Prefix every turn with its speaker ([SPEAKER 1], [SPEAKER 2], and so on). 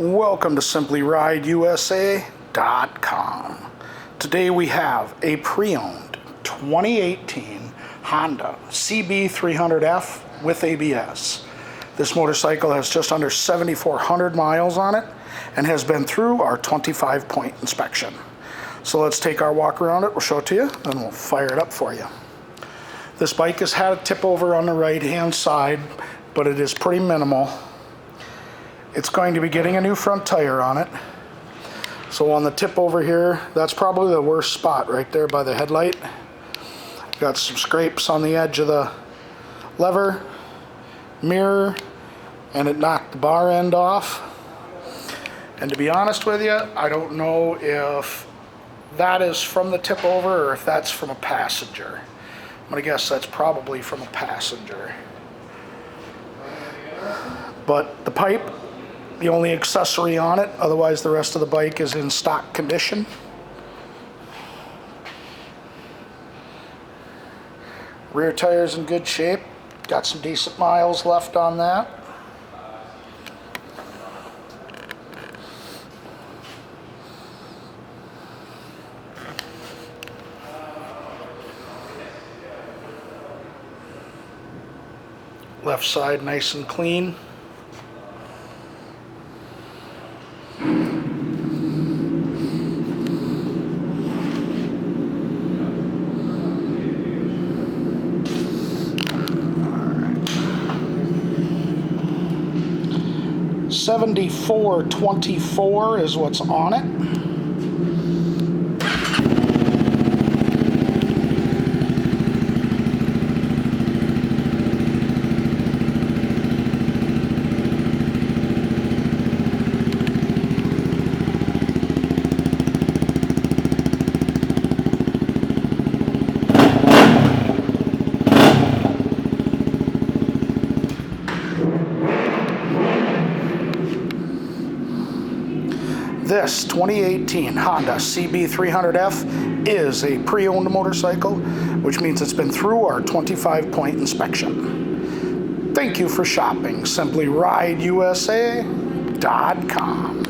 [SPEAKER 1] Welcome to SimplyRideUSA.com. Today we have a pre-owned 2018 Honda CB300F with ABS. This motorcycle has just under 7,400 miles on it and has been through our 25-point inspection. So let's take our walk around it, we'll show it to you, and we'll fire it up for you. This bike has had a tip over on the right hand side, but it is pretty minimal. It's going to be getting a new front tire on it. So on the tip over here, that's probably the worst spot right there by the headlight. Got some scrapes on the edge of the lever, mirror, and it knocked the bar end off. And to be honest with you, I don't know if that is from the tip over or if that's from a passenger. I'm gonna guess that's probably from a passenger. But the pipe, the only accessory on it, otherwise the rest of the bike is in stock condition. Rear tire's in good shape, got some decent miles left on that. Left side nice and clean. $74.24 is what's on it. This 2018 Honda CB300F is a pre-owned motorcycle, which means it's been through our 25-point inspection. Thank you for shopping SimplyRideUSA.com.